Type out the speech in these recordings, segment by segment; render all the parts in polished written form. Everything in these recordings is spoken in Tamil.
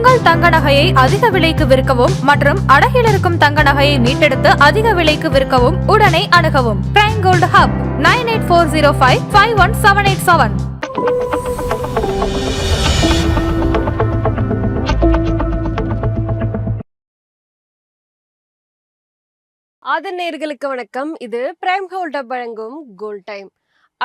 உங்கள் தங்க நகையை அதிக விலைக்கு விற்கவும் மற்றும் அடகில் இருக்கும் தங்க நகையை மீட்டெடுத்து அதிக விலைக்கு விற்கவும் உடனே அணுகவும். Prime gold hub 9840551787. ஆதன் நேயர்களுக்கு வணக்கம். இது பிரைம் கோல்ட் ஹப் வழங்கும் கோல்ட் டைம்.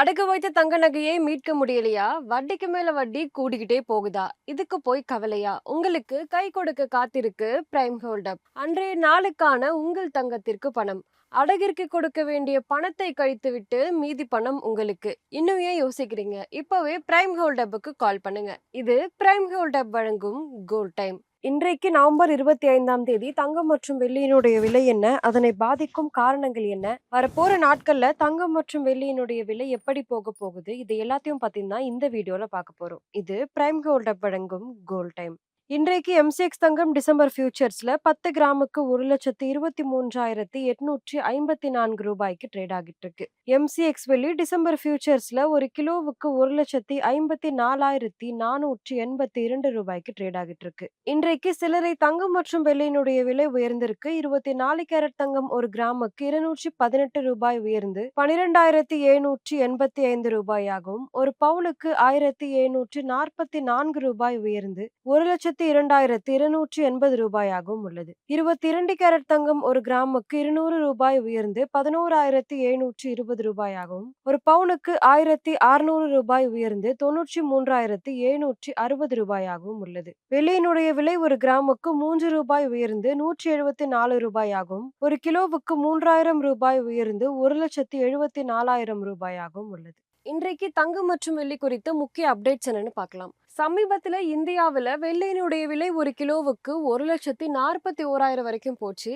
அடகு வைத்த தங்க நகையை மீட்க முடியலையா? வட்டிக்கு மேல வட்டி கூடிக்கிட்டே போகுதா? இதுக்கு போய் கவலையா? உங்களுக்கு கை கொடுக்க காத்திருக்கு பிரைம் கோல்ட் ஹப். அன்றைய நாளுக்கான உங்கள் தங்கத்திற்கு பணம். அடகிற்கு கொடுக்க வேண்டிய பணத்தை கழித்துவிட்டு மீதி பணம் உங்களுக்கு. இன்னும் ஏன் யோசிக்கிறீங்க? இப்பவே பிரைம் கோல்ட் ஹப்புக்கு கால் பண்ணுங்க. இது பிரைம் கோல்ட் ஹப் வழங்கும் கோல்ட் டைம். இன்றைக்கு நவம்பர் 25ஆம் தேதி தங்கம் மற்றும் வெள்ளியினுடைய விலை என்ன, அதனை பாதிக்கும் காரணங்கள் என்ன, வரப்போற நாட்கள்ல தங்கம் மற்றும் வெள்ளியினுடைய விலை எப்படி போக போகுது, இது எல்லாத்தையும் பார்த்தீங்கன்னா இந்த வீடியோல பார்க்க போறோம். இது பிரைம் கோல்ட் அப் வழங்கும் கோல்ட் டைம். இன்றைக்கு எம்சிஎக்ஸ் தங்கம் டிசம்பர் ஃபியூச்சர்ஸ்ல 10 கிராமுக்கு 1,23,854 ரூபாய்க்கு ட்ரேட் ஆகிட்டு இருக்கு. எம்சிஎக்ஸ் வெள்ளி டிசம்பர் ஃபியூச்சர்ஸ்ல ஒரு கிலோவுக்கு 1,54,482 ரூபாய்க்கு ட்ரேட் ஆகிட்டு இருக்கு. இன்றைக்கு சிலரை தங்கம் மற்றும் வெள்ளியினுடைய விலை உயர்ந்திருக்கு. 24 கேரட் தங்கம் ஒரு கிராமுக்கு 218 ரூபாய் உயர்ந்து 12,785 ரூபாயாகவும், ஒரு பவுனுக்கு 1,744 ரூபாய் உயர்ந்து 1,02,280 ரூபாயாகவும் உள்ளது. 22 கேரட் தங்கம் ஒரு கிராமுக்கு 200 ரூபாய் உயர்ந்து 11,720 ரூபாயாகவும், ஒரு பவுனுக்கு 1,600 ரூபாய் உயர்ந்து 93,760 ரூபாயாகவும் உள்ளது. வெள்ளியினுடைய விலை ஒரு கிராமுக்கு 3 ரூபாய் உயர்ந்து 174 ரூபாயாகவும், ஒரு கிலோவுக்கு 3,000 ரூபாய் உயர்ந்து 1,74,000 ரூபாயாகவும் உள்ளது. இன்றைக்கு தங்கம் மற்றும் வெள்ளி குறித்த முக்கிய அப்டேட்ஸ் என்னன்னு பார்க்கலாம். சமீபத்துல இந்தியாவில் வெள்ளியினுடைய விலை ஒரு கிலோவுக்கு 1,41,000 வரைக்கும் போச்சு.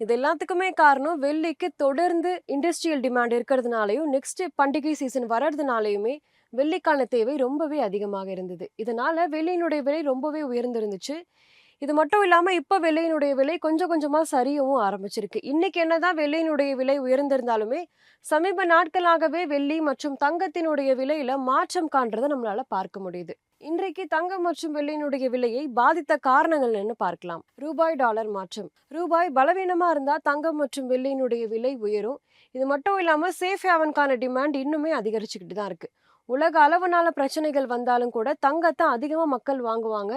இது எல்லாத்துக்குமே காரணம் வெள்ளிக்கு தொடர்ந்து இண்டஸ்ட்ரியல் டிமாண்ட் இருக்கிறதுனாலையும் நெக்ஸ்ட் பண்டிகை சீசன் வர்றதுனாலையுமே வெள்ளிக்கான தேவை ரொம்பவே அதிகமாக இருந்தது. இதனால வெள்ளியினுடைய விலை ரொம்பவே உயர்ந்திருந்துச்சு. இது மட்டும் இல்லாமல் இப்போ வெள்ளியினுடைய விலை கொஞ்சம் கொஞ்சமாக சரியவும் ஆரம்பிச்சிருக்கு. இன்னைக்கு என்னதான் வெள்ளியினுடைய விலை உயர்ந்திருந்தாலுமே சமீப நாட்களாகவே வெள்ளி மற்றும் தங்கத்தினுடைய விலையில மாற்றம் காண்றதை நம்மளால பார்க்க முடியுது. இன்றைக்கு தங்கம் மற்றும் வெள்ளியினுடைய விலையை பாதித்த காரணங்கள் என்ன பார்க்கலாம். ரூபாய் டாலர் மாற்றம். ரூபாய் பலவீனமா இருந்தா தங்கம் மற்றும் வெள்ளியினுடைய விலை உயரும். இது மட்டும் இல்லாம சேஃப் ஹேவனுக்கான டிமாண்ட் இன்னுமே அதிகரிச்சுக்கிட்டு தான் இருக்கு. உலக அளவுனால பிரச்சனைகள் வந்தாலும் கூட தங்கத்தை அதிகமா மக்கள் வாங்குவாங்க.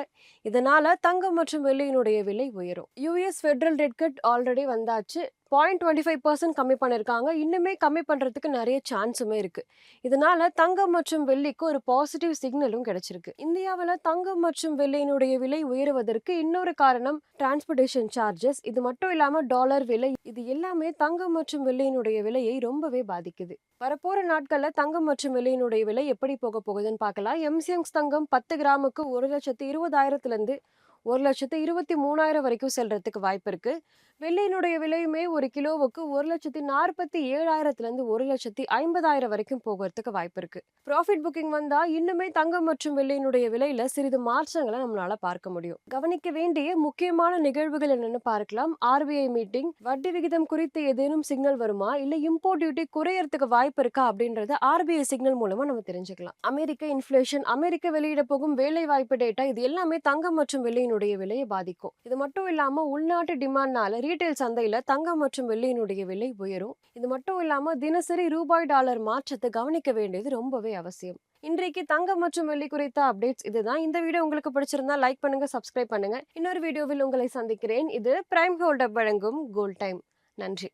இதனால தங்கம் மற்றும் வெள்ளியினுடைய விலை உயரும். US federal rate cut already வந்தாச்சு. 0.25% கம்மி பண்ணியிருக்காங்க. இன்னுமே கம்மி பண்ணுறதுக்கு நிறைய சான்ஸுமே இருக்குது. இதனால தங்கம் மற்றும் வெள்ளிக்கு ஒரு பாசிட்டிவ் சிக்னலும் கிடைச்சிருக்கு. இந்தியாவில் தங்கம் மற்றும் வெள்ளியினுடைய விலை உயருவதற்கு இன்னொரு காரணம் டிரான்ஸ்போர்ட்டேஷன் சார்ஜஸ். இது மட்டும் இல்லாமல் டாலர் விலை, இது எல்லாமே தங்கம் மற்றும் வெள்ளியினுடைய விலையை ரொம்பவே பாதிக்குது. வரப்போற நாட்களில் தங்கம் மற்றும் வெள்ளியினுடைய விலை எப்படி போக போகுதுன்னு பார்க்கலாம். எம்சிஎக்ஸ் தங்கம் 10 கிராமுக்கு 1,20,000 1,23,000 வரைக்கும் செல்றதுக்கு வாய்ப்பு இருக்கு. வெள்ளியினுடைய விலையுமே ஒரு கிலோவுக்கு 1,47,000 1,50,000 வரைக்கும் போகிறதுக்கு வாய்ப்பு இருக்கு. ப்ராஃபிட் புக்கிங் வந்தா இன்னுமே தங்கம் மற்றும் வெள்ளியினுடைய விலையில சிறிது மாற்றங்களை நம்மளால பார்க்க முடியும். கவனிக்க வேண்டிய முக்கியமான நிகழ்வுகள் என்னன்னு பார்க்கலாம். ஆர்பிஐ மீட்டிங், வட்டி விகிதம் குறித்து ஏதேனும் சிக்னல் வருமா, இல்ல இம்போர்ட் டியூட்டி குறையறதுக்கு வாய்ப்பு இருக்கா அப்படின்றத ஆர்பிஐ சிக்னல் மூலமா நம்ம தெரிஞ்சுக்கலாம். அமெரிக்க இன்ஃபிளேஷன், அமெரிக்க வெளியிட போகும் வேலை வாய்ப்பு டேட்டா, இது எல்லாமே தங்கம் மற்றும் வெள்ளியினுடைய விலையை பாதிக்கும். இது மட்டும் இல்லாம உள்நாட்டு டிமாண்ட்னால ரீட்டைல் சந்தையில தங்கம் மற்றும் வெள்ளியினுடைய விலை உயரும். இது மட்டும் இல்லாம தினசரி ரூபாய் டாலர் மாற்றத்தை கவனிக்க வேண்டியது ரொம்பவே அவசியம். இன்றைக்கு தங்கம் மற்றும் வெள்ளி குறித்த அப்டேட்ஸ் இதுதான். இந்த வீடியோ உங்களுக்கு பிடிச்சிருந்தா லைக் பண்ணுங்க, சப்ஸ்கிரைப் பண்ணுங்க. இன்னொரு வீடியோவில் உங்களை சந்திக்கிறேன். இது பிரைம் கோல்ட் அப் வழங்கும் கோல்ட் டைம். நன்றி.